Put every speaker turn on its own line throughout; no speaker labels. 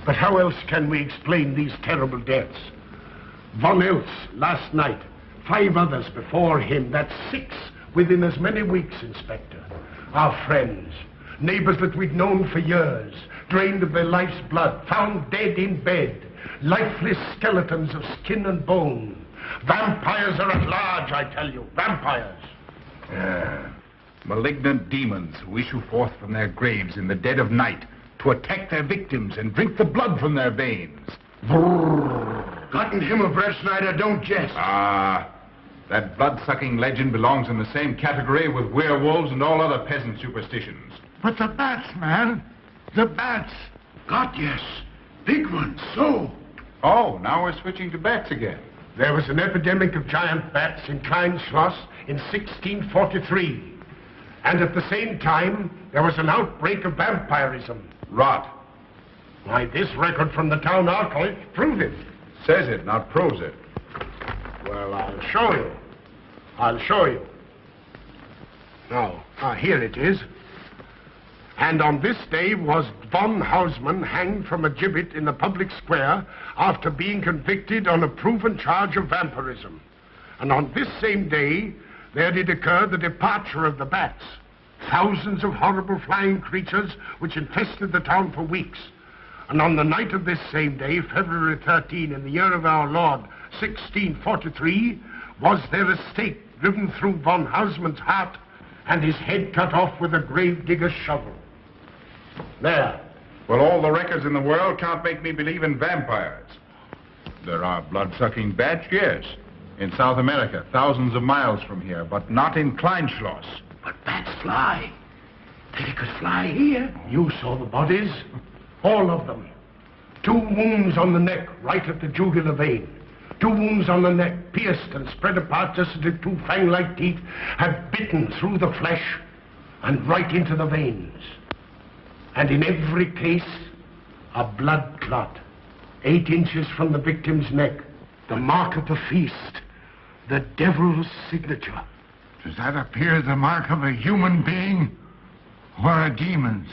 But how else can we explain these terrible deaths? Von Eltz last night, 5 others before him, that's 6 within as many weeks, Inspector. Our friends, neighbors that we'd known for years, drained of their life's blood, found dead in bed, lifeless skeletons of skin and bone. Vampires are at large, I tell you, vampires.
Malignant demons who issue forth from their graves in the dead of night to attack their victims and drink the blood from their veins.
Gotten him of Schneider, don't jest.
That blood-sucking legend belongs in the same category with werewolves and all other peasant superstitions.
But the bats, man. The bats.
God, yes. Big ones, so.
Oh, now we're switching to bats again.
There was an epidemic of giant bats in Klein Schloss in 1643. And at the same time, there was an outbreak of vampirism.
Rot.
Why, this record from the town archive proves it.
Says it, not proves it.
Well, I'll show you. I'll show you. Now, here it is. And on this day was von Hausmann hanged from a gibbet in the public square after being convicted on a proven charge of vampirism. And on this same day, there did occur the departure of the bats. Thousands of horrible flying creatures which infested the town for weeks. And on the night of this same day, February 13, in the year of our Lord, 1643, was there a stake driven through von Hausmann's heart and his head cut off with a grave digger's shovel. There.
Well, all the records in the world can't make me believe in vampires. There are blood-sucking bats, yes. In South America, thousands of miles from here, but not in Kleinschloss.
But bats fly. They could fly here. You saw the bodies. All of them. 2 wounds on the neck, right at the jugular vein. 2 wounds on the neck, pierced and spread apart just as if 2 fang-like teeth had bitten through the flesh and right into the veins. And in every case, a blood clot, 8 inches from the victim's neck. The mark of the feast. The devil's signature.
Does that appear the mark of a human being or a demon's?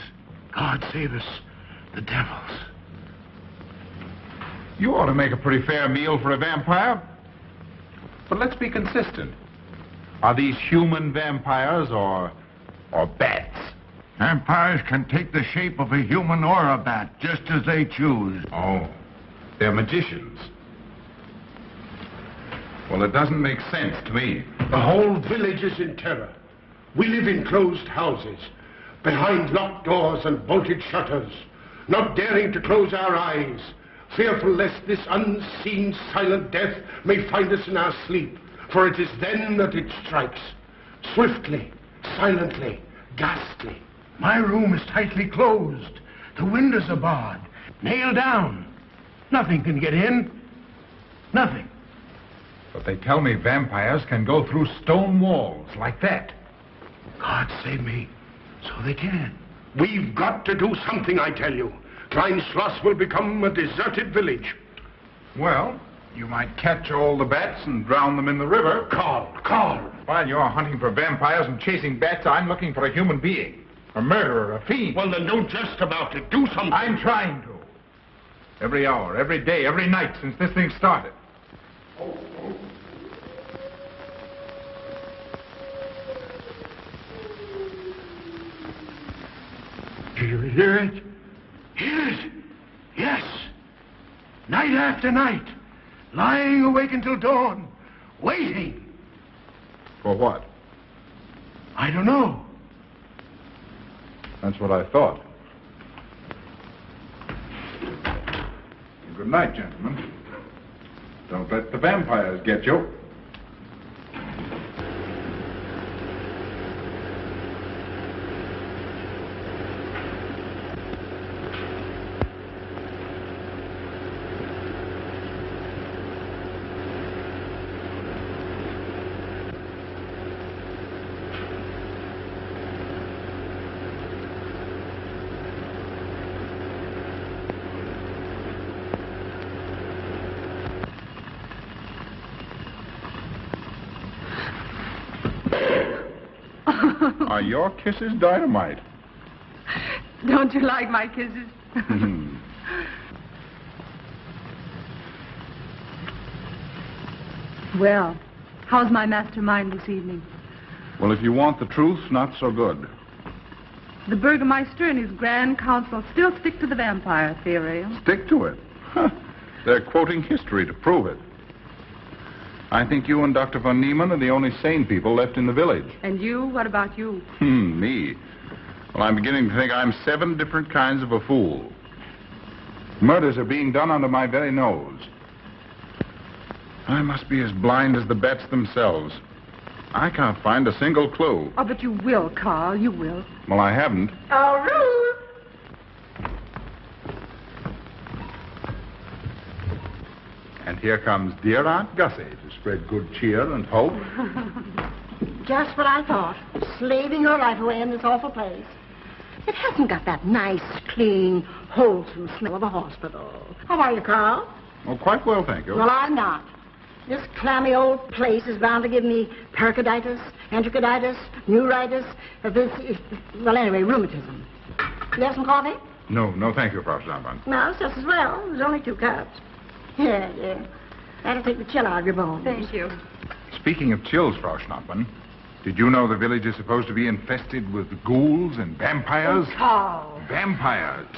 God save us, the devil's.
You ought to make a pretty fair meal for a vampire. But let's be consistent. Are these human vampires or bats?
Vampires can take the shape of a human or a bat, just as they choose.
Oh, they're magicians. Well, it doesn't make sense to me.
The whole village is in terror. We live in closed houses, behind locked doors and bolted shutters, not daring to close our eyes, fearful lest this unseen silent death may find us in our sleep, for it is then that it strikes, swiftly, silently, ghastly. My room is tightly closed. The windows are barred, nailed down. Nothing can get in. Nothing.
But they tell me vampires can go through stone walls like that.
God save me. So they can. We've got to do something, I tell you. Klein Schloss will become a deserted village.
Well, you might catch all the bats and drown them in the river.
Carl.
While you're hunting for vampires and chasing bats, I'm looking for a human being. A murderer, a fiend.
Well, then don't jest about it. Do something.
I'm trying to. Every hour, every day, every night since this thing started.
Do you hear it? Hear it? Yes. Night after night. Lying awake until dawn. Waiting.
For what?
I don't know.
That's what I thought. Good night, gentlemen. Don't let the vampires get you. Are your kisses dynamite?
Don't you like my kisses? Well, how's my mastermind this evening?
Well, if you want the truth, not so good.
The Burgermeister and his Grand Council still stick to the vampire theory.
Stick to it. Huh. They're quoting history to prove it. I think you and Dr. von Niemann are the only sane people left in the village.
And you? What about you?
Me? Well, I'm beginning to think I'm 7 different kinds of a fool. Murders are being done under my very nose. I must be as blind as the bats themselves. I can't find a single clue.
Oh, but you will, Carl. You will.
Well, I haven't.
Oh, Ruth!
And here comes dear Aunt Gussie to spread good cheer and hope.
Just what I thought. Slaving your life away in this awful place. It hasn't got that nice, clean, wholesome smell of a hospital. How are you, Carl?
Oh, quite well, thank you.
Well, I'm not. This clammy old place is bound to give me pericarditis, enterocolitis, neuritis, well, anyway, rheumatism. You have some coffee?
No, thank you, Frau Stammmann.
No, it's just as well. There's only 2 cups. Yeah. That'll take the chill out of your bones.
Thank you.
Speaking of chills, Frau Schnappmann, did you know the village is supposed to be infested with ghouls and vampires?
Oh, Carl.
Vampires.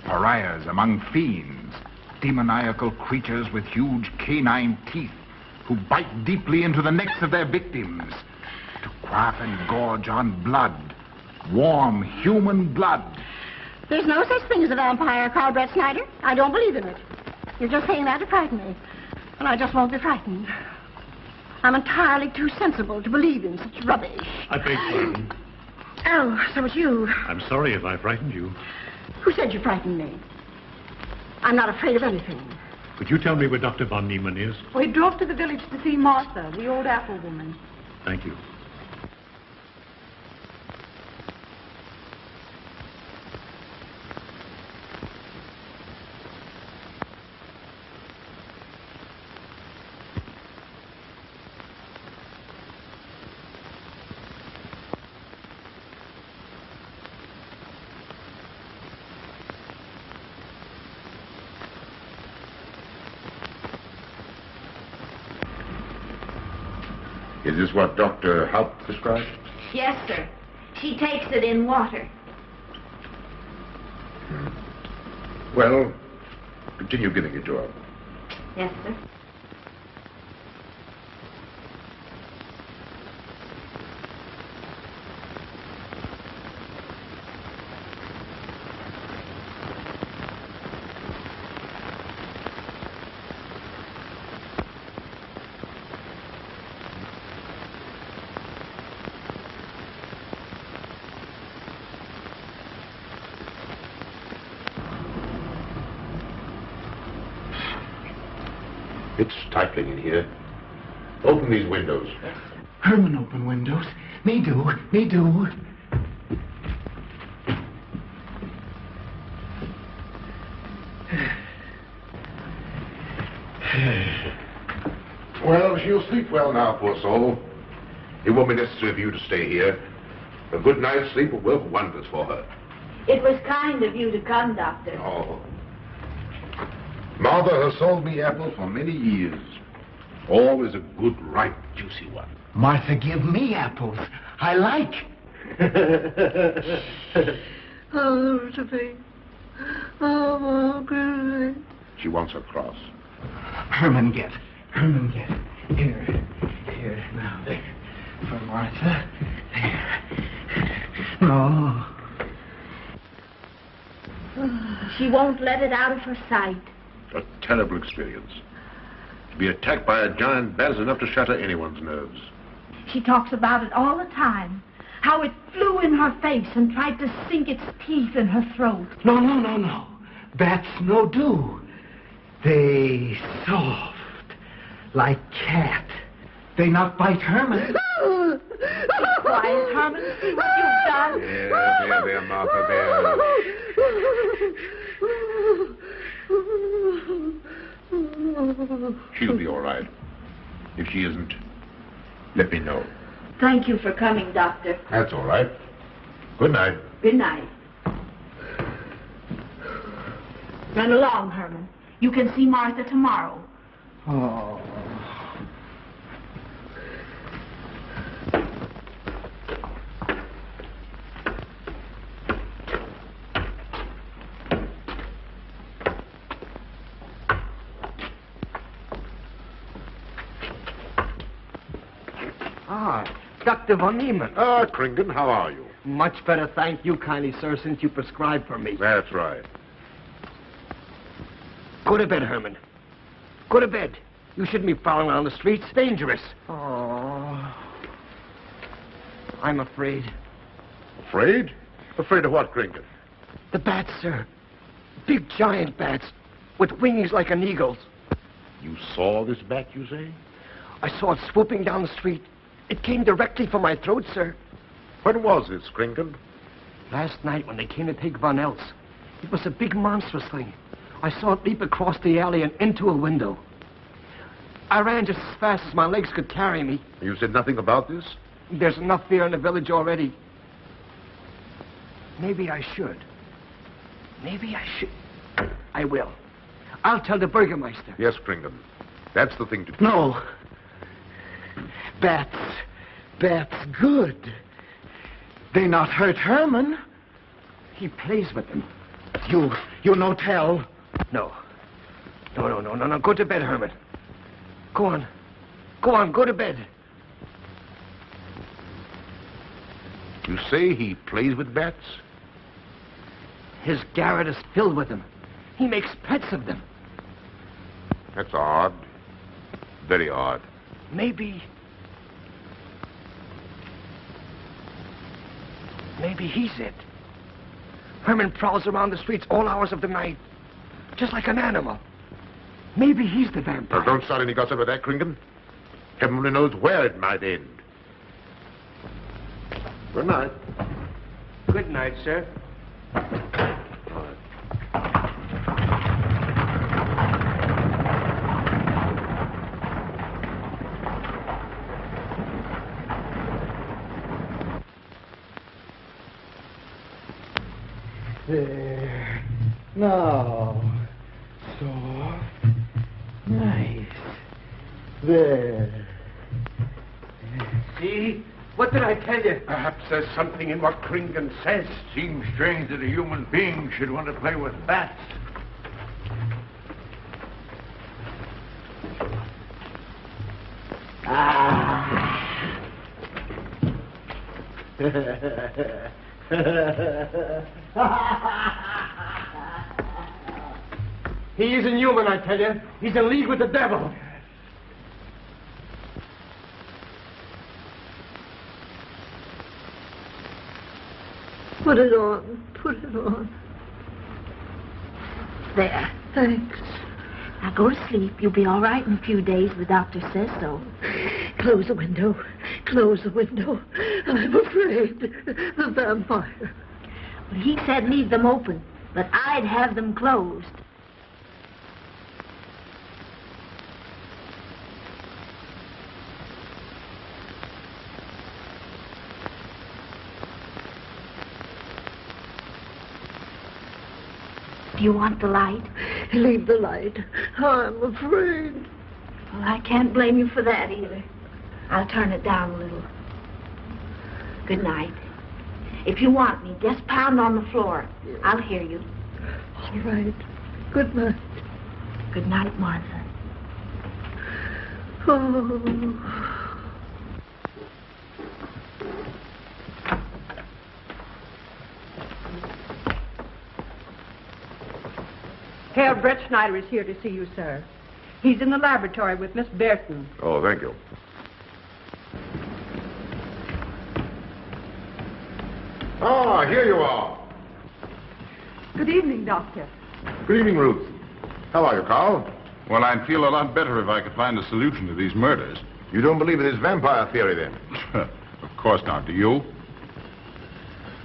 Pariahs among fiends. Demoniacal creatures with huge canine teeth who bite deeply into the necks of their victims to quaff and gorge on blood. Warm human blood.
There's no such thing as a vampire, Carl Brett Snyder. I don't believe in it. You're just saying that to frighten me. And I just won't be frightened. I'm entirely too sensible to believe in such rubbish.
I beg pardon.
Oh, so it's you.
I'm sorry if I frightened you.
Who said you frightened me? I'm not afraid of anything.
Could you tell me where Dr. von Niemann is?
We drove to the village to see Martha, the old apple woman.
Thank you.
Is this what Dr. Haupt prescribed?
Yes, sir. She takes it in water.
Well, continue giving it to her.
Yes, sir.
It's stifling in here. Open these windows.
Herman open windows. Me do.
Well, she'll sleep well now, poor soul. It won't be necessary for you to stay here. A good night's sleep will work wonders for her.
It was kind of you to come, Doctor.
Oh. Mother has sold me apples for many years. Always a good, ripe, juicy one.
Martha give me apples. I like.
Oh, Lucifer. Oh, good.
She wants her cross.
Herman get. Here, now, there. For Martha. There. No.
She won't let it out of her sight.
A terrible experience. To be attacked by a giant bat is enough to shatter anyone's nerves.
She talks about it all the time. How it flew in her face and tried to sink its teeth in her throat.
No. Bats no do. They soft, like cat. They not bite Herman.
Quiet, Herman. See what you've done.
There, Martha, there. She'll be all right. If she isn't, let me know.
Thank you for coming, Doctor.
That's all right. Good night.
Good night. Run along, Herman. You can see Martha tomorrow.
Oh.
Dr. von Niemann.
Ah, Kringen, how are you?
Much better, thank you kindly, sir, since you prescribed for me.
That's right.
Go to bed, Herman. Go to bed. You shouldn't be prowling around the streets. Dangerous. Oh. I'm afraid.
Afraid? Afraid of what, Kringen?
The bats, sir. Big, giant bats with wings like an eagle's.
You saw this bat, you say?
I saw it swooping down the street. It came directly for my throat, sir.
When was this, Kringen?
Last night when they came to take Von Eltz. It was a big, monstrous thing. I saw it leap across the alley and into a window. I ran just as fast as my legs could carry me.
You said nothing about this?
There's enough fear in the village already. Maybe I should. I will. I'll tell the Burgermeister.
Yes, Kringen. That's the thing to do.
No. Bats good.
They not hurt Herman.
He plays with them.
You no tell.
No. Go to bed, Herman. Go on, go to bed.
You say he plays with bats?
His garret is filled with them. He makes pets of them.
That's odd. Very odd.
Maybe he's it. Herman prowls around the streets all hours of the night, just like an animal. Maybe he's the vampire.
Now, don't start any gossip of that, Kringen. Heaven only knows where it might end. Good night.
Good night, sir.
There. Now. Soft. Nice. There.
See? What did I tell you?
Perhaps there's something in what Kringen says.
Seems strange that a human being should want to play with bats.
He isn't human, I tell you. He's in league with the devil.
Put it on.
There.
Thanks.
Now go to sleep. You'll be all right in a few days. The doctor says so.
Close the window. I'm afraid. The vampire.
Well, he said leave them open, but I'd have them closed. Do you want the light?
Leave the light. I'm afraid.
Well, I can't blame you for that either. I'll turn it down a little. Good night. If you want me, just pound on the floor. I'll hear you.
All right. Good night.
Good night, Martha.
Oh.
Herr Brett Schneider is here to see you, sir. He's in the laboratory with Miss Burton.
Oh, thank you. Ah, here you are.
Good evening, Doctor.
Good evening, Ruth. How are you, Carl?
Well, I'd feel a lot better if I could find a solution to these murders.
You don't believe in this vampire theory, then?
Of course not. Do you?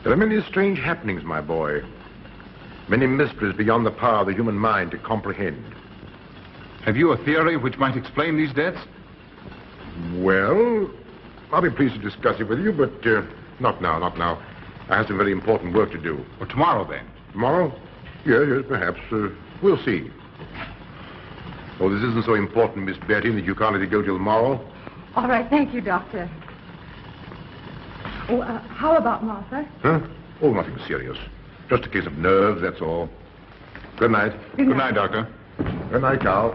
There are many strange happenings, my boy. Many mysteries beyond the power of the human mind to comprehend.
Have you a theory which might explain these deaths?
Well, I'll be pleased to discuss it with you, but not now, not now. I have some very important work to do.
Well, tomorrow, then.
Tomorrow? Yes, perhaps. We'll see. Oh, this isn't so important, Miss Betty, that you can't let it go till tomorrow.
All right, thank you, Doctor. Oh, how about Martha?
Huh? Oh, nothing serious. Just a case of nerves, that's all. Good night.
Good night, Doctor.
Good night, Carl.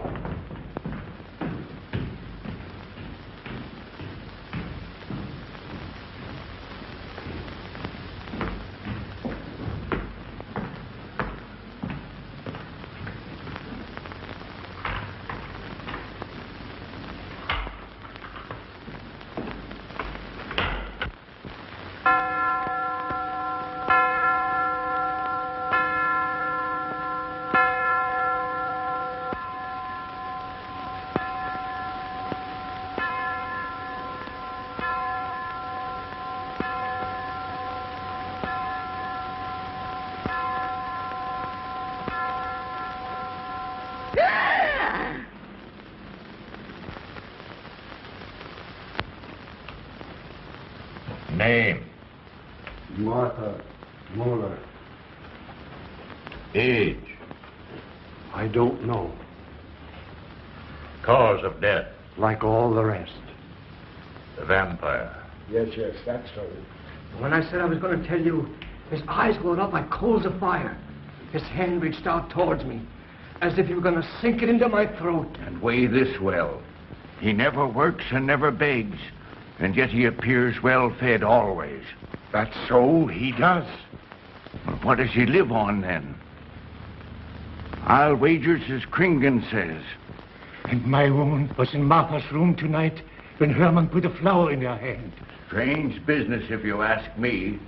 Name?
Martha Muller.
Age?
I don't know.
Cause of death?
Like all the rest.
The vampire.
Yes, that's so.
When I said I was going to tell you, his eyes glowed up like coals of fire. His hand reached out towards me, as if he were going to sink it into my throat.
And weigh this well. He never works and never begs, and yet he appears well-fed always.
That's so, he does.
Well, what does he live on, then? I'll wager as Kringen says.
And my woman was in Martha's room tonight when Herman put a flower in her hand.
Strange business, if you ask me.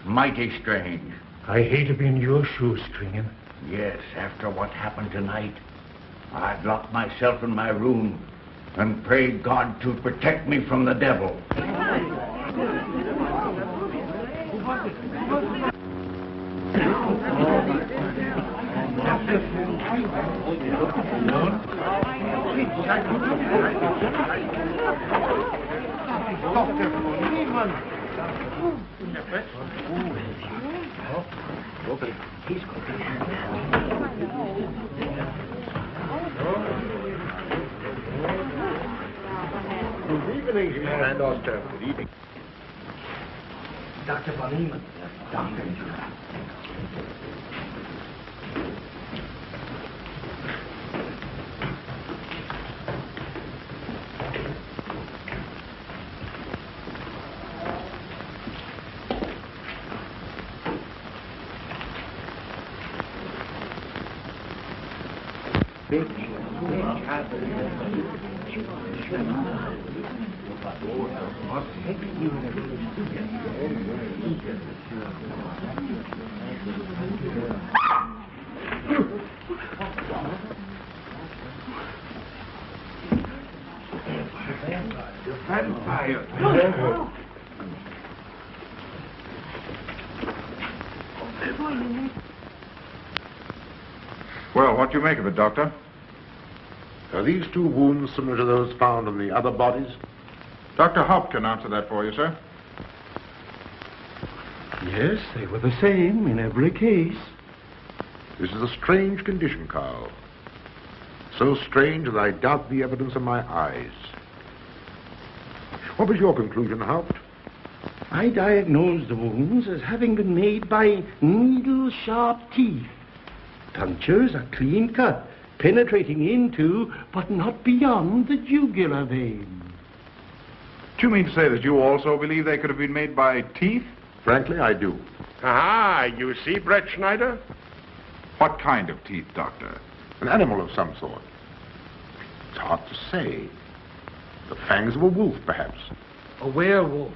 Mighty strange.
I hate to be in your shoes, Kringen.
Yes, after what happened tonight, I'd lock myself in my room and pray God to protect me from the devil.
Good evening, Doctor. Good evening.
Dr. von Niemann. Doctor.
Well, what do you make of it, Doctor?
Are these two wounds similar to those found on the other bodies?
Dr. Haupt can answer that for you, sir.
Yes, they were the same in every case.
This is a strange condition, Carl. So strange that I doubt the evidence of my eyes. What was your conclusion, Haupt?
I diagnosed the wounds as having been made by needle-sharp teeth. Punctures are clean cut, penetrating into, but not beyond, the jugular vein.
Do you mean to say that you also believe they could have been made by teeth?
Frankly, I do.
Ah, you see, Brett Schneider?
What kind of teeth, Doctor?
An animal of some sort. It's hard to say. The fangs of a wolf, perhaps.
A werewolf.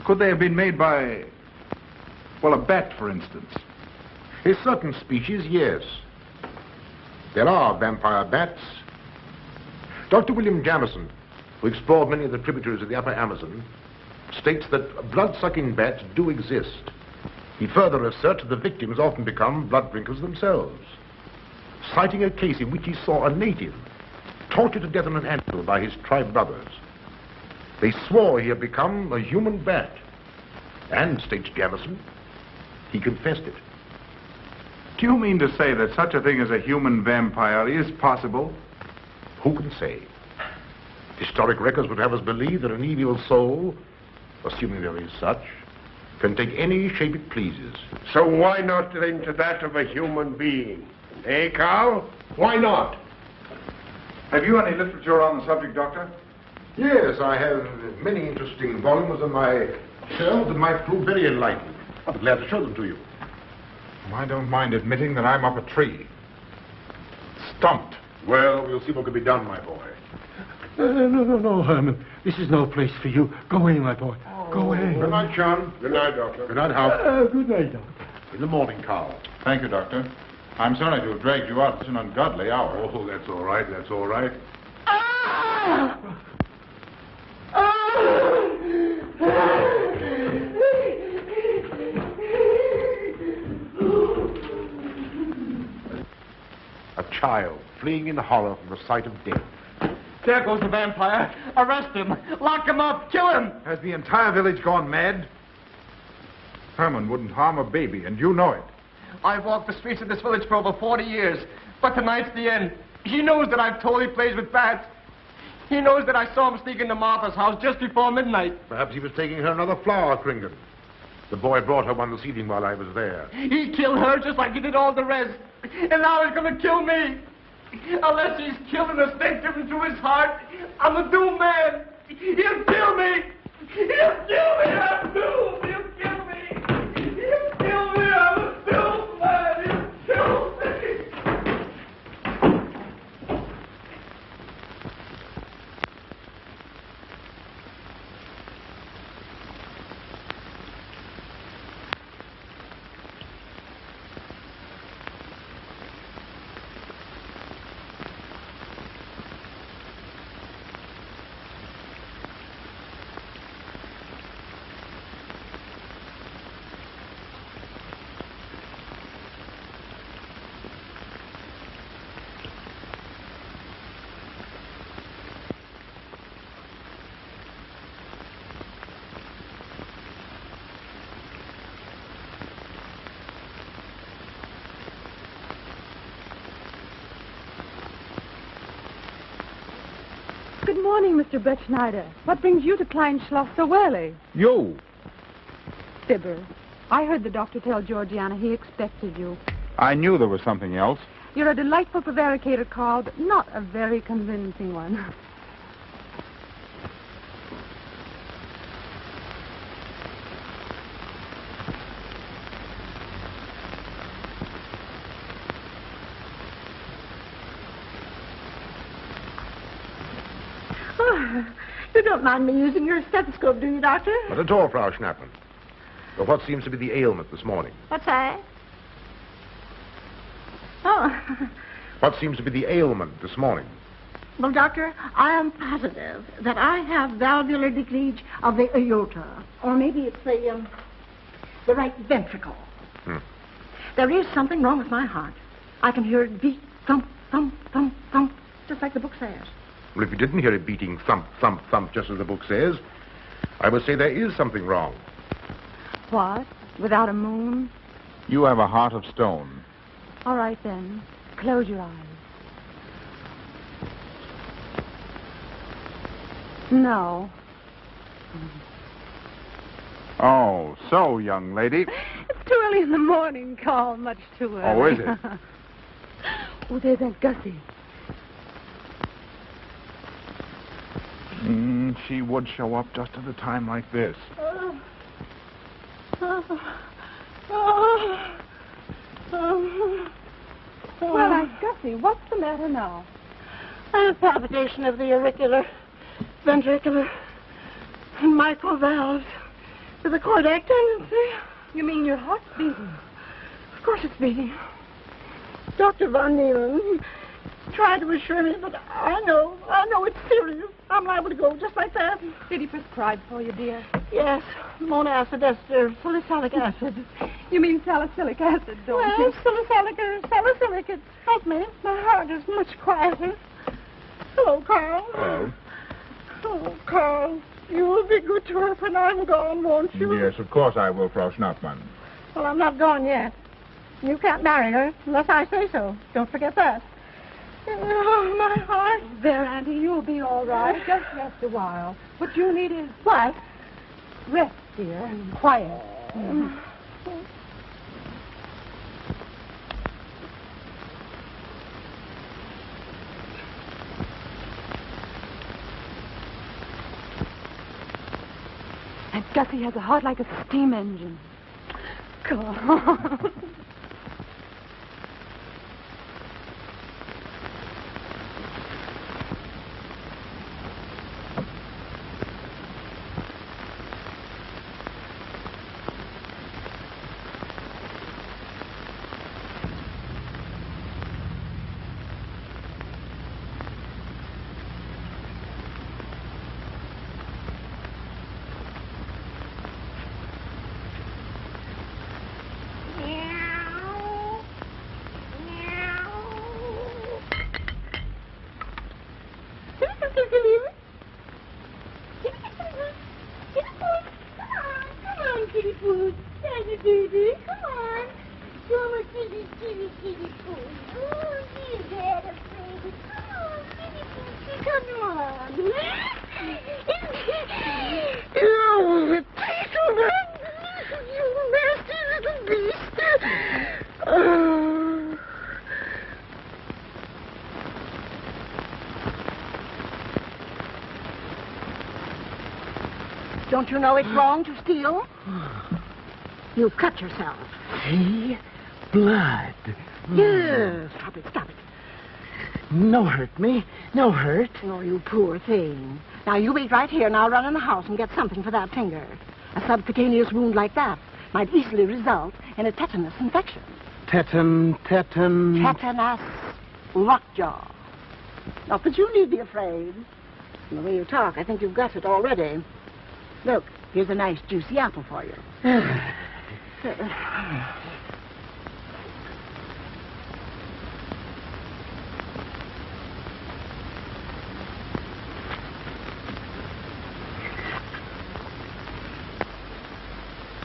Could they have been made by, well, a bat, for instance?
A certain species, yes. There are vampire bats. Dr. William Jamison, who explored many of the tributaries of the upper Amazon, states that blood-sucking bats do exist. He further asserts that the victims often become blood drinkers themselves, citing a case in which he saw a native tortured to death on an anvil by his tribe brothers. They swore he had become a human bat, and, states Jamison, he confessed it.
Do you mean to say that such a thing as a human vampire is possible?
Who can say? Historic records would have us believe that an evil soul, assuming there is such, can take any shape it pleases.
So why not into that of a human being? Eh, Carl? Why not?
Have you any literature on the subject, Doctor?
Yes, I have many interesting volumes on my shelves that might prove very enlightening. I'll be glad to show them to you.
I don't mind admitting that I'm up a tree. Stumped.
Well, we'll see what can be done, my boy.
No, Herman. This is no place for you. Go away, my boy. Go away.
Good night, John.
Good night, Doctor.
Good night, Hal.
Good night, Doctor.
In the morning, Carl.
Thank you, Doctor. I'm sorry to have dragged you out at an ungodly hour.
Oh, that's all right. That's all right. A child fleeing in horror from the sight of death.
There goes the vampire. Arrest him. Lock him up. Kill him.
Has the entire village gone mad? Herman wouldn't harm a baby, and you know it.
I've walked the streets of this village for over 40 years, but tonight's the end. He knows that I've told he plays with bats. He knows that I saw him sneak into Martha's house just before midnight.
Perhaps he was taking her another flower, Kringan. The boy brought her one this evening while I was there.
He killed her just like he did all the rest. And now he's going to kill me. Unless he's killed an instinct driven to his heart, I'm a doomed man. He'll kill me. He'll kill me. I'm doomed. He'll kill me. He'll kill me. I'm a doomed man. He'll kill me.
Good morning, Mr. Brettschneider. What brings you to Klein Schloss so early?
You.
Fibber, I heard the doctor tell Georgiana he expected you.
I knew there was something else.
You're a delightful prevaricator, Carl, but not a very convincing one.
You don't mind me using your stethoscope, do you, Doctor?
Not at all, Frau Schnappmann. But what seems to be the ailment this morning?
What's that? Oh.
What seems to be the ailment this morning?
Well, Doctor, I am positive that I have valvular leakage of the aorta. Or maybe it's the right ventricle. There is something wrong with my heart. I can hear it beat, thump, thump, thump, thump, just like the book says.
Well, if you didn't hear it beating thump, thump, thump, just as the book says, I would say there is something wrong.
What? Without a moon?
You have a heart of stone.
All right, then. Close your eyes. No.
Oh, so, young lady.
It's too early in the morning, Carl. Much too early.
Oh, is it?
Oh, there's Aunt Gussie.
She would show up just at a time like this.
Well, Aunt Gussie, what's the matter now?
I have palpitation of the auricular, ventricular, and mitral valves with a cardiac tendency.
You mean your heart's beating?
Of course it's beating. Dr. Von Neelan tried to assure me, but I know it's serious. I'm liable to go just like that.
Did he prescribe for you, dear?
Yes, monacid ester, salicylic acid.
You mean salicylic acid, don't
Well,
you?
salicylic, it helped me. My heart is much quieter. Hello, Carl.
Hello.
Oh, Carl, you will be good to her when I'm gone, won't you?
Yes, of course I will, Frau Schnappmann.
Well, I'm not gone yet. You can't marry her unless I say so. Don't forget that. Oh, my heart.
There, Auntie, you'll be all right. Just rest a while. What you need is
What?
rest, dear, and quiet. Aunt Gussie has a heart like a steam engine. Come on.
Don't you know it's wrong to steal? You've cut yourself.
See? Blood.
Yes. Stop it.
No hurt me. No hurt.
Oh, you poor thing. Now, you wait right here, and I'll run in the house and get something for that finger. A subcutaneous wound like that might easily result in a tetanus infection.
Tetanus.
Tetanus lockjaw. Not that you need be afraid. From the way you talk, I think you've got it already. Look, here's a nice juicy apple for you.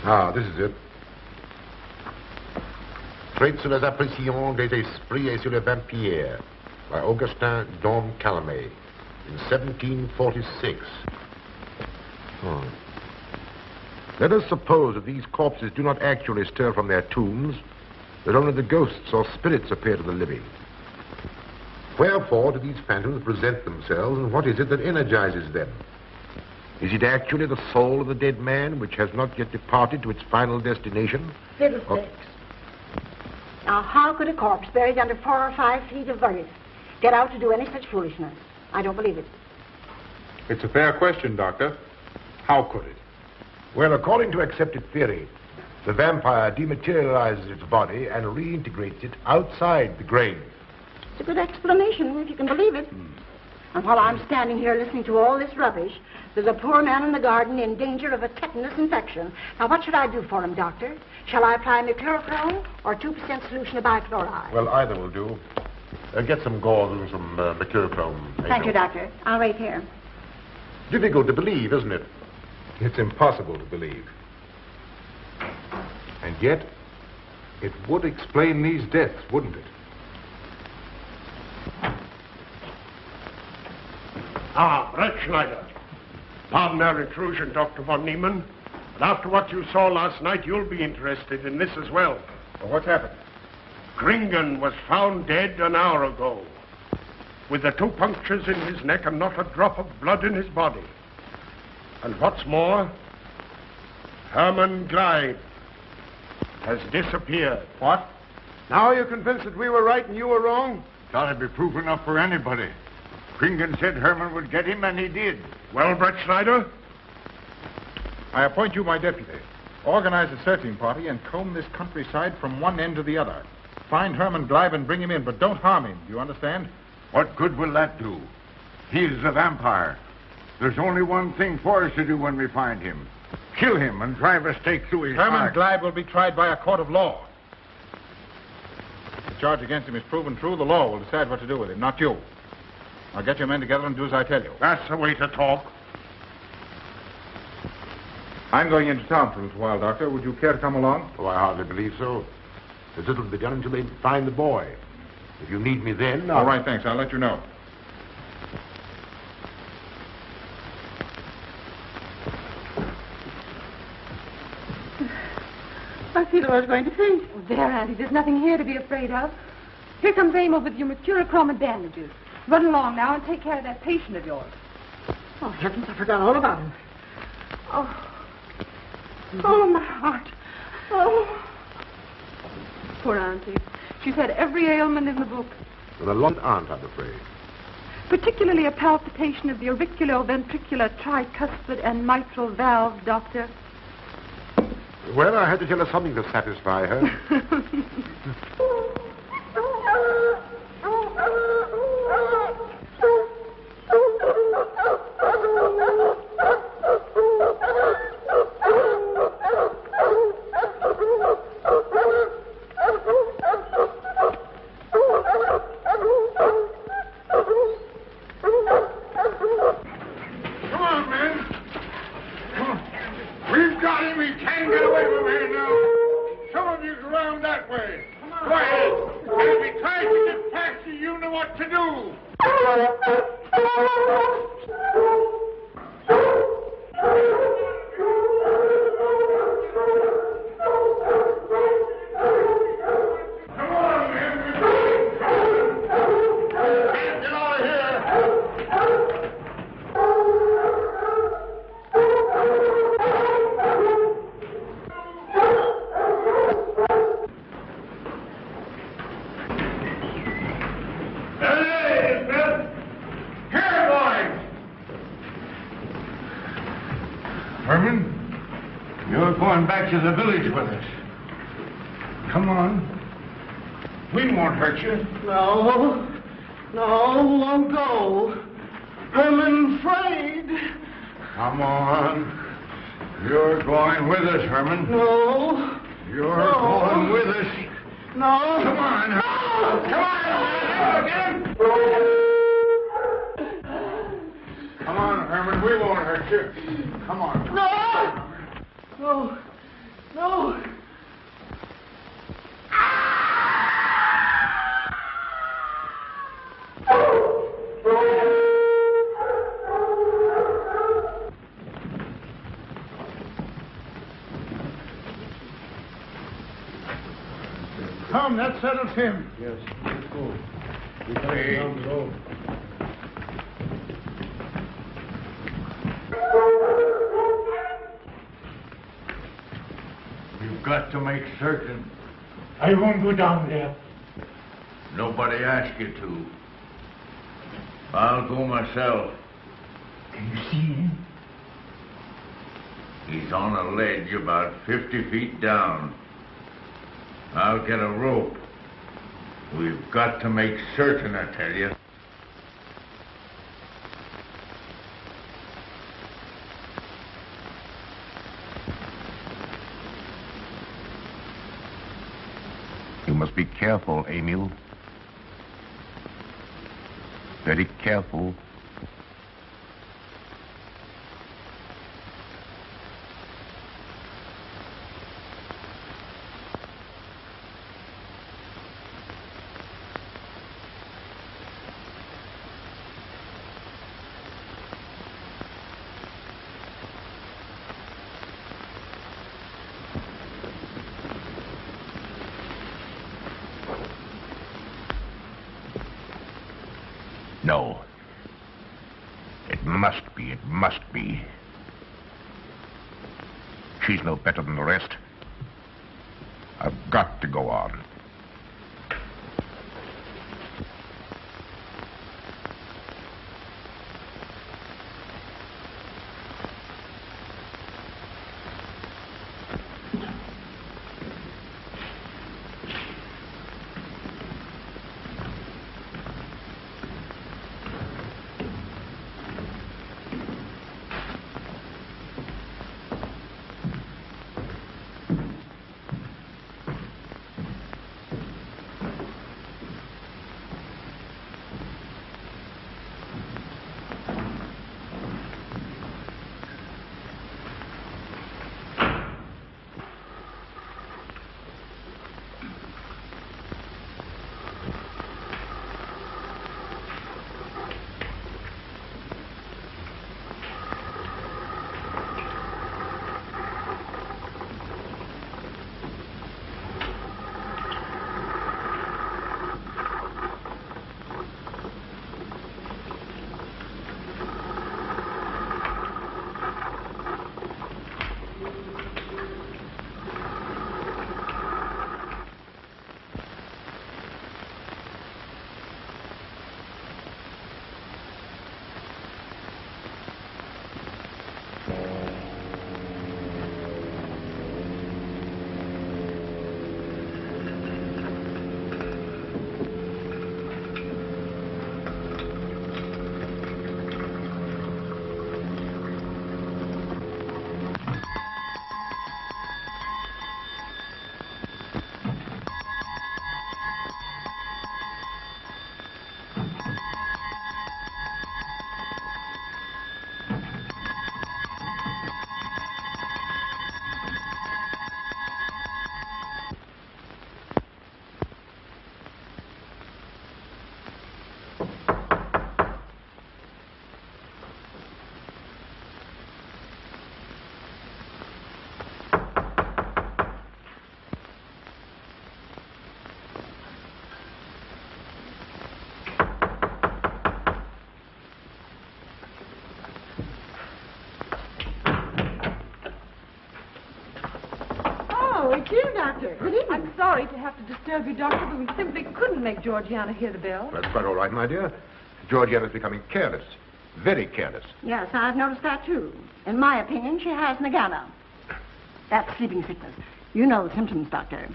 Ah, this is it. Traits sur les apparitions des esprits et sur les vampires by Augustin Dom Calame in 1746. Let us suppose that these corpses do not actually stir from their tombs, that only the ghosts or spirits appear to the living. Wherefore do these phantoms present themselves, and what is it that energizes them? Is it actually the soul of the dead man which has not yet departed to its final destination?
Fiddlesticks. Now, how could a corpse buried under 4 or 5 feet of earth get out to do any such foolishness? I don't believe it.
It's a fair question, Doctor. How could it?
Well, according to accepted theory, the vampire dematerializes its body and reintegrates it outside the grave.
It's a good explanation, if you can believe it. And while I'm standing here listening to all this rubbish, there's a poor man in the garden in danger of a tetanus infection. Now, what should I do for him, Doctor? Shall I apply mercurochrome or 2% solution of bichloride?
Well, either will do. Get some gauze and some mercurochrome.
Thank you, Doctor. I'll wait here.
Difficult to believe, isn't it?
It's impossible to believe. And yet, it would explain these deaths, wouldn't it?
Ah, Brett Schneider. Pardon our intrusion, Dr. von Niemann. But after what you saw last night, you'll be interested in this as well.
Well, what's happened?
Kringen was found dead an hour ago, with the 2 punctures in his neck and not a drop of blood in his body. And what's more, Hermann Gleib has disappeared.
What?
Now you're convinced that we were right and you were wrong?
Thought it'd be proof enough for anybody. Kringen said Herman would get him, and he did.
Well, Brett Snyder?
I appoint you my deputy. Organize a searching party and comb this countryside from one end to the other. Find Herman Blythe and bring him in, but don't harm him. Do you understand?
What good will that do? He's a vampire. There's only one thing for us to do when we find him. Kill him and drive a stake through his
Herman
heart.
Blythe will be tried by a court of law. If the charge against him is proven true, the law will decide what to do with him, not you. Now get your men together and do as I tell you.
That's the way to talk.
I'm going into town for a little while, Doctor. Would you care to come along?
Oh, I hardly believe so. There's little to be done until they find the boy. If you need me then,
All right, thanks. I'll let you know.
I feel I was going to faint.
Oh, there, Auntie. There's nothing here to be afraid of. Here comes Emil with your mercurochrome and bandages. Run along now and take care of that patient of yours.
Oh, heavens, I forgot all about him. Oh, my heart. Oh.
Poor Auntie. She's had every ailment in the book.
With a long aunt, I'm afraid.
Particularly a palpitation of the auriculoventricular tricuspid and mitral valve, Doctor.
Well, I had to tell her something to satisfy her.
Come on, men. Come on. We've got him. He can't get away from here now. Some of you go around that way. Go ahead. And if he tries to get past you, you know what to do. Come on, men. Get out of here. Hey, Bill. Here, boys. Herman, you're going back to the village with us. Come on. We won't hurt you.
No, won't go. I'm afraid.
Come on. You're going with us, Herman.
No.
You're going with us.
No.
Come on. Come on. Again. Come on, Herman. We won't hurt you. Come on.
No.
Come, that settles him.
Yes, let's go. We got
Hey.
down the road.
You've got to make certain.
I won't go down there.
Nobody asked you to. I'll go myself.
Can you see him?
He's on a ledge about 50 feet down. I'll get a rope. We've got to make certain, I tell you.
You must be careful, Emil. Very careful. No. It must be. It must be. She's no better than the rest. I've got to go on.
Doctor. Good evening.
I'm sorry to have to disturb you, Doctor, but we simply couldn't make Georgiana hear the bell.
That's quite all right, my dear. Georgiana's becoming careless. Very careless.
Yes, I've noticed that, too. In my opinion, she has Nagana. That's sleeping sickness. You know the symptoms, Doctor.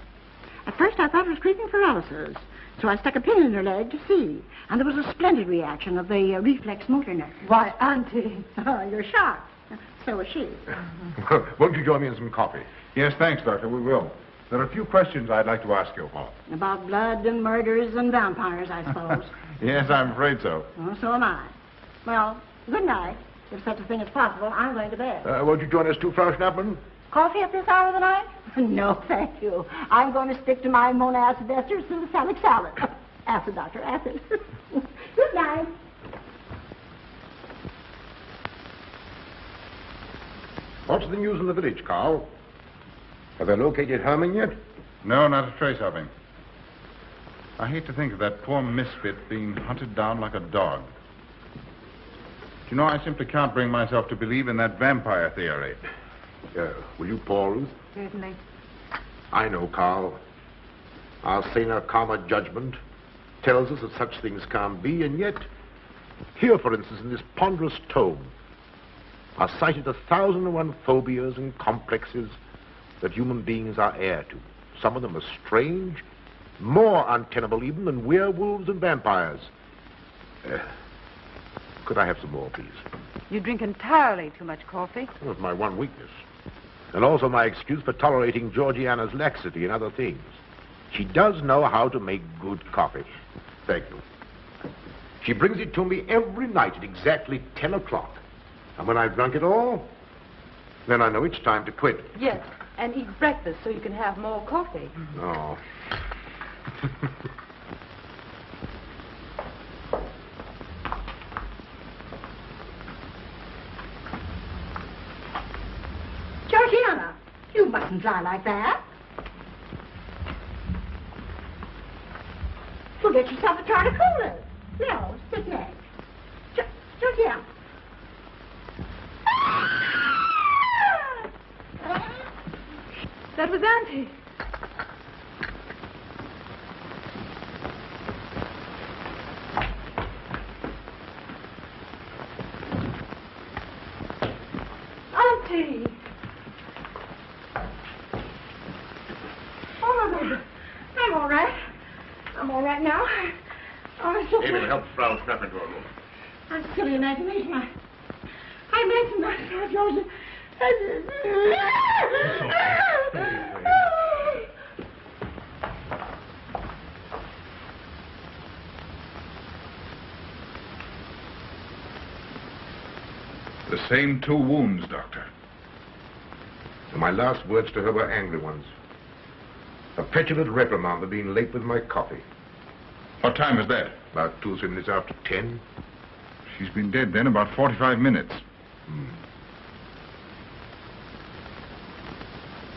At first, I thought it was creeping paralysis, so I stuck a pin in her leg to see. And there was a splendid reaction of the reflex motor nerve.
Why, Auntie.
Oh, you're shocked. So is she.
Won't you join me in some coffee?
Yes, thanks, Doctor. We will.
There are a few questions I'd like to ask you, Paul.
About blood and murders and vampires, I suppose.
Yes, I'm afraid so.
Oh, so am I. Well, good night. If such a thing is possible, I'm going to bed.
Won't you join us too, Frau Schnappmann?
Coffee at this hour of the night? No, thank you. I'm going to stick to my monacid esters and the salic salad. Acid, Doctor, acid. Good night.
What's the news in the village, Carl? Have they located Herman yet?
No, not a trace of him. I hate to think of that poor misfit being hunted down like a dog. Do you know, I simply can't bring myself to believe in that vampire theory.
Will you, Paul, Ruth?
Certainly.
I know, Carl. Our saner, calmer judgment tells us that such things can't be, and yet, here, for instance, in this ponderous tome, are cited 1,001 phobias and complexes that human beings are heir to. Some of them are strange, more untenable even than werewolves and vampires. Could I have some more, please?
You drink entirely too much coffee.
Well, it's my one weakness. And also my excuse for tolerating Georgiana's laxity and other things. She does know how to make good coffee. Thank you. She brings it to me every night at exactly 10 o'clock. And when I've drunk it all, then I know it's time to quit.
Yes, and eat breakfast so you can have more coffee.
Oh.
Georgiana, you mustn't lie like that. You'll get yourself a jar of coolers. No, sit next. Georgiana.
That was Auntie. Auntie!
Oh, baby. I'm all right. I'm all right now. Oh, it's so
Amy, help Frau Schnappmann to her room.
I'm silly imagination. I mentioned that, Joseph.
The same 2 wounds, Doctor.
And my last words to her were angry ones. A petulant reprimand for being late with my coffee.
What time is that?
About 2 or 3 minutes after 10.
She's been dead then about 45 minutes.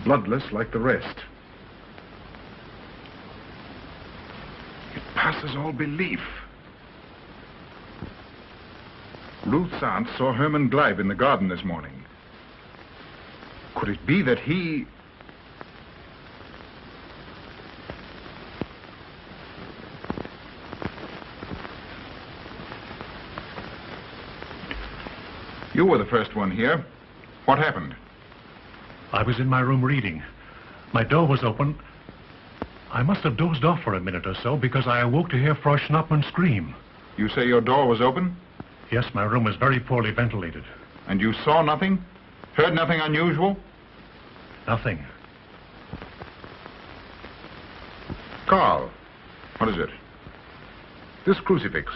Bloodless like the rest. It passes all belief. Ruth's aunt saw Herman Gleib in the garden this morning. Could it be that he... You were the first one here. What happened?
I was in my room reading. My door was open. I must have dozed off for a minute or so because I awoke to hear Frau Schnappmann scream.
You say your door was open?
Yes, my room is very poorly ventilated.
And you saw nothing? Heard nothing unusual?
Nothing.
Carl.
What is it?
This crucifix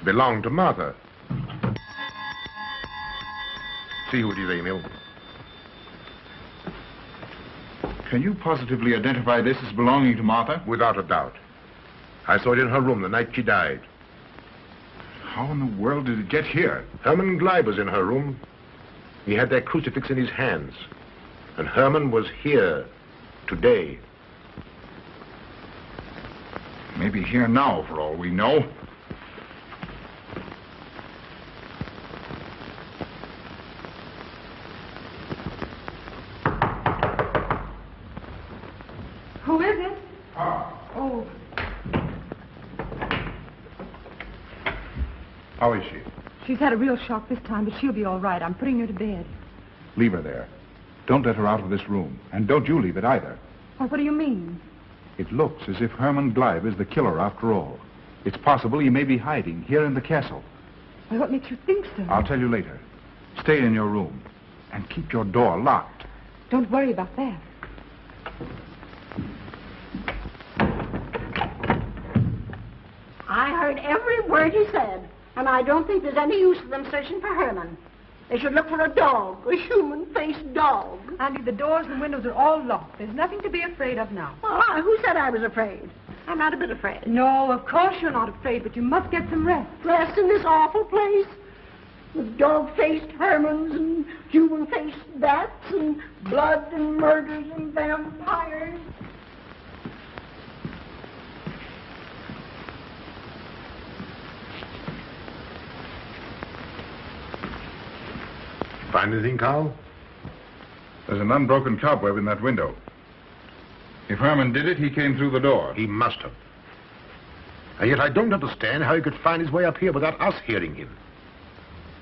belonged to Martha. See who it is, Emil.
Can you positively identify this as belonging to Martha?
Without a doubt. I saw it in her room the night she died.
How in the world did it get here?
Herman Gleib was in her room. He had that crucifix in his hands. And Herman was here today.
Maybe here now, for all we know.
Who is it?
Ah.
Oh,
How is she?
she's had a real shock this time, but she'll be all right. I'm putting her to bed.
Leave her there. Don't let her out of this room. And don't you leave it either.
Well, what do you mean?
It looks as if Herman Gleib is the killer after all. It's possible he may be hiding here in the castle.
Well, what makes you think so?
I'll tell you later. Stay in your room and keep your door locked.
Don't worry about that.
I heard every word he said, and I don't think there's any use of them searching for Herman. They should look for a dog, a human-faced dog.
Andy, the doors and windows are all locked. There's nothing to be afraid of now.
Well, who said I was afraid? I'm not a bit afraid.
No, of course you're not afraid, but you must get some rest.
Rest in this awful place with dog-faced Hermans and human-faced bats and blood and murders and vampires.
Find anything, Carl?
There's an unbroken cobweb in that window. If Herman did it, he came through the door.
He must have. And yet I don't understand how he could find his way up here without us hearing him.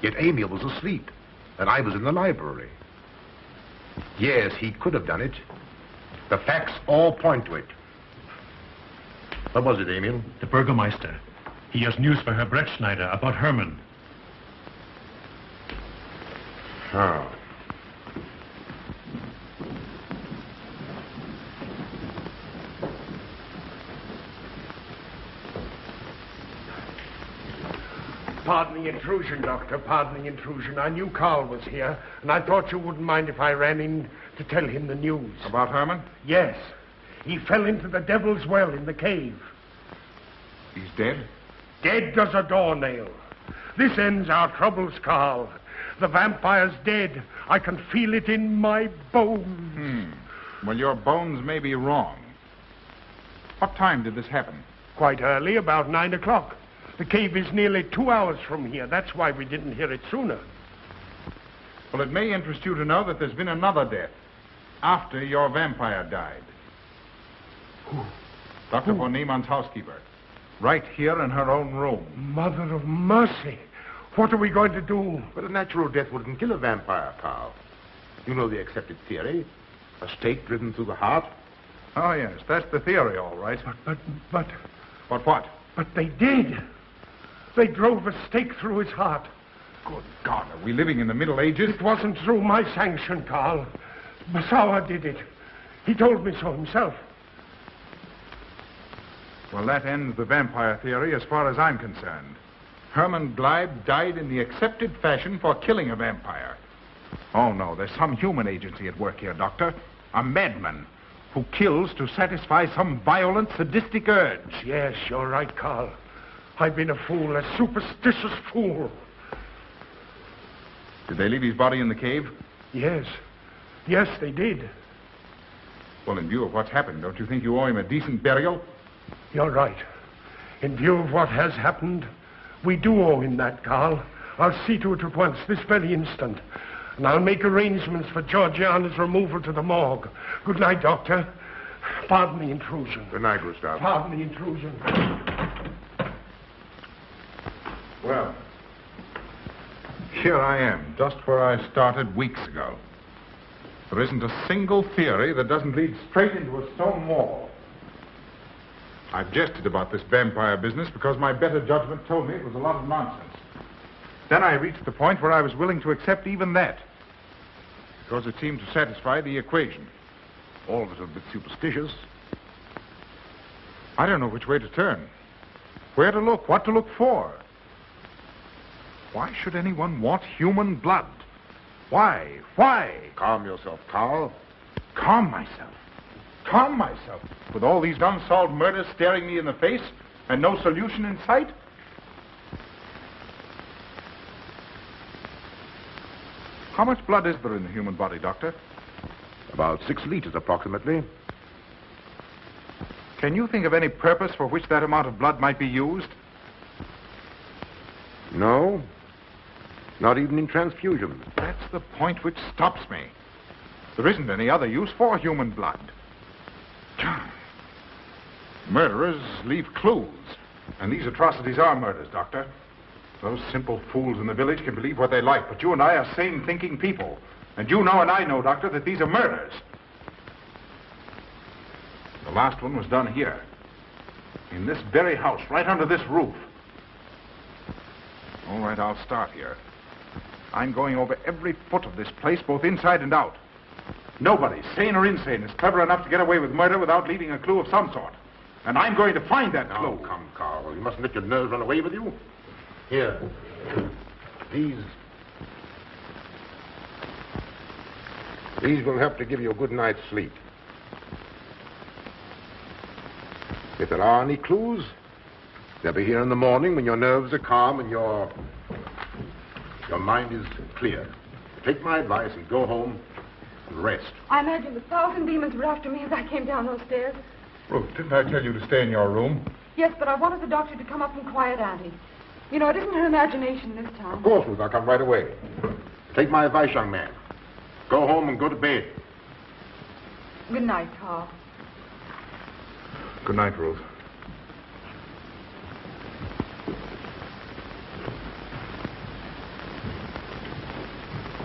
Yet Emil was asleep, and I was in the library. Yes, he could have done it. The facts all point to it. What was it, Emil?
The Burgermeister. He has news for Herr Brettschneider about Herman.
Oh.
Pardon the intrusion, Doctor. Pardon the intrusion. I knew Carl was here, and I thought you wouldn't mind if I ran in to tell him the news.
About Herman?
Yes. He fell into the Devil's Well in the cave.
He's dead?
Dead as a doornail. This ends our troubles, Carl. The vampire's dead. I can feel it in my bones.
Well, your bones may be wrong. What time did this happen?
Quite early, about 9 o'clock. The cave is nearly 2 hours from here. That's why we didn't hear it sooner.
Well, it may interest you to know that there's been another death after your vampire died.
Who?
Dr. von Niemann's housekeeper. Right here in her own room.
Mother of mercy. What are we going to do?
But a natural death wouldn't kill a vampire, Carl. You know the accepted theory. A stake driven through the heart.
Oh, yes, that's the theory, all right.
But...
But what?
But they did. They drove a stake through his heart.
Good God, are we living in the Middle Ages?
It wasn't through my sanction, Carl. Basawa did it. He told me so himself.
Well, that ends the vampire theory as far as I'm concerned. Herman Gleib died in the accepted fashion for killing a vampire. Oh, no, there's some human agency at work here, Doctor. A madman who kills to satisfy some violent, sadistic urge.
Yes, you're right, Carl. I've been a fool, a superstitious fool.
Did they leave his body in the cave?
Yes. Yes, they did.
Well, in view of what's happened, don't you think you owe him a decent burial?
You're right. In view of what has happened, we do owe him that, Carl. I'll see to it at once, this very instant. And I'll make arrangements for Georgiana's removal to the morgue. Good night, Doctor. Pardon the intrusion.
Good night, Gustav.
Pardon the intrusion.
Well, here I am, just where I started weeks ago. There isn't a single theory that doesn't lead straight into a stone wall. I've jested about this vampire business because my better judgment told me it was a lot of nonsense. Then I reached the point where I was willing to accept even that, because it seemed to satisfy the equation.
All of it a bit superstitious.
I don't know which way to turn, where to look, what to look for. Why should anyone want human blood? Why? Why?
Calm yourself, Carl.
Calm myself. Calm myself. With all these unsolved murders staring me in the face and no solution in sight? How much blood is there in the human body, Doctor?
About 6 liters, approximately.
Can you think of any purpose for which that amount of blood might be used?
No. Not even in transfusion.
That's the point which stops me. There isn't any other use for human blood. Murderers leave clues. And these atrocities are murders, Doctor. Those simple fools in the village can believe what they like, but you and I are sane, thinking people. And you know and I know, Doctor, that these are murders. The last one was done here. In this very house, right under this roof. All right, I'll start here. I'm going over every foot of this place, both inside and out. Nobody, sane or insane, is clever enough to get away with murder without leaving a clue of some sort. And I'm going to find that clue.
Oh, come, Carl. You mustn't let your nerves run away with you. Here. These will help to give you a good night's sleep. If there are any clues, they'll be here in the morning when your nerves are calm and your mind is clear. Take my advice and go home and rest.
I imagine 1,000 demons were after me as I came down those stairs.
Ruth, didn't I tell you to stay in your room?
Yes, but I wanted the doctor to come up and quiet Auntie. You know, it isn't her imagination this time.
Of course, Ruth, I'll come right away. Take my advice, young man. Go home and go to bed.
Good night, Carl.
Good night, Ruth.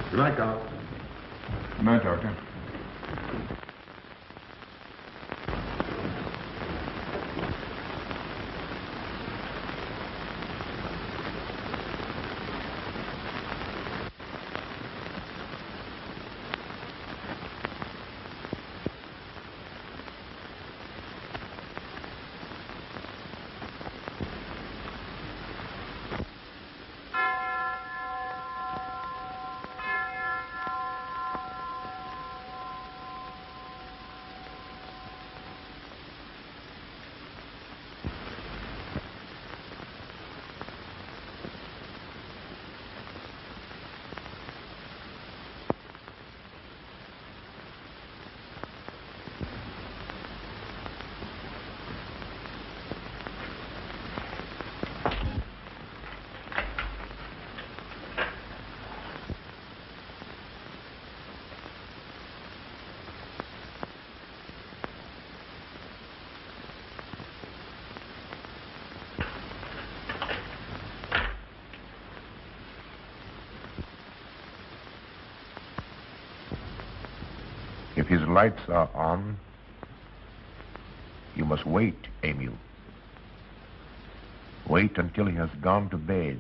Good night, Carl.
Good night, Doctor.
If his lights are on, you must wait, Emil. Wait until he has gone to bed.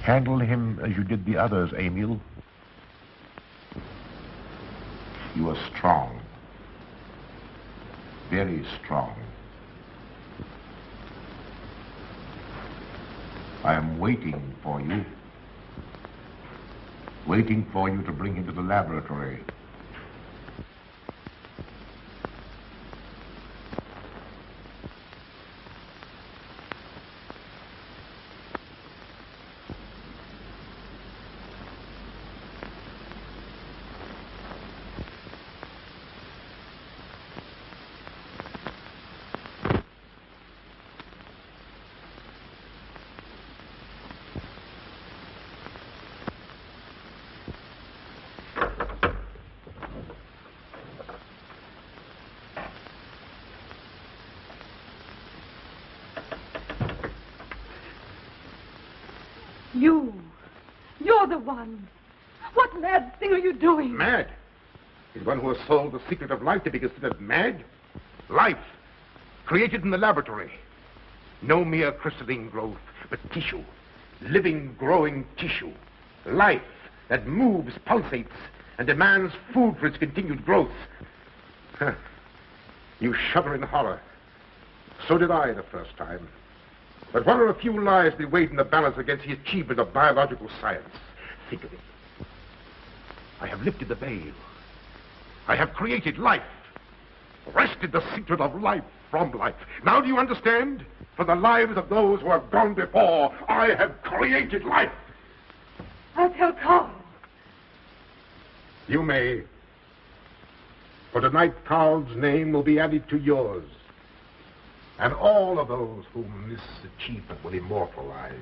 Handle him as you did the others, Emil. You are strong. Very strong. I am waiting for you. Waiting for you to bring him to the laboratory.
You're the one. What mad thing are you doing?
Mad? Is one who has sold the secret of life to be considered mad? Life, created in the laboratory. No mere crystalline growth, but tissue. Living, growing tissue. Life that moves, pulsates, and demands food for its continued growth. Huh. You shudder in horror. So did I the first time. But what are a few lies that weighed in the balance against the achievement of biological science? Think of it. I have lifted the veil. I have created life. Wrested the secret of life from life. Now do you understand? For the lives of those who have gone before, I have created life.
I'll tell Carl.
You may. For tonight, Carl's name will be added to yours. And all of those whom this achievement will immortalize.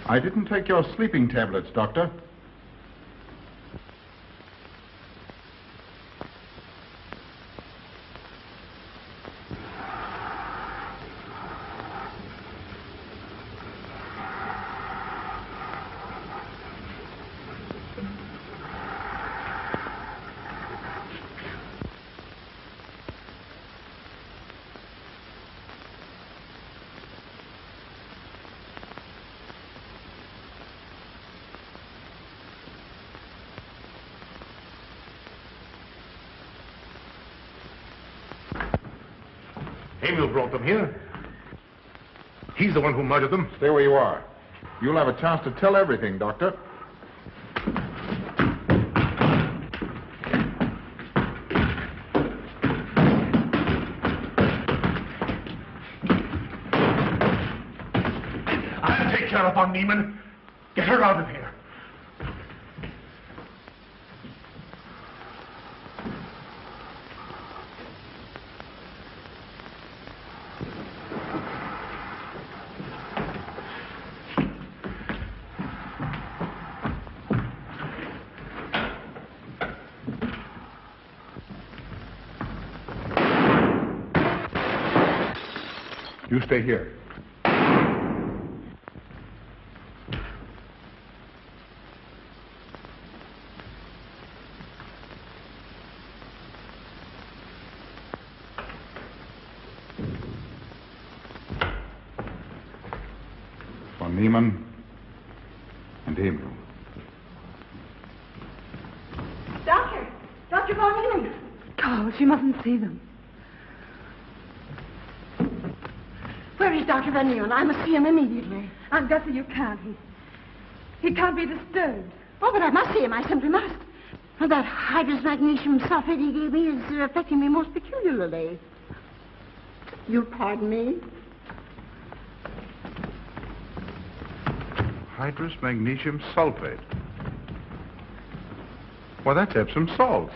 I didn't take your sleeping tablets, Doctor.
Emil brought them here. He's the one who murdered them.
Stay where you are. You'll have a chance to tell everything, Doctor.
I'll take care of von Niemann. Get her out of here.
You stay here. Von Niemann and Emil.
Dr. Von Niemann.
Carl, she mustn't see them.
Where is Dr. Van Nieuwen? I must see him immediately.
Aunt Gussie, you can't. He can't be disturbed.
Oh, but I must see him. I simply must. That hydrous magnesium sulfate he gave me is affecting me most peculiarly. You'll pardon me?
Hydrous magnesium sulfate. Well, that's Epsom salts.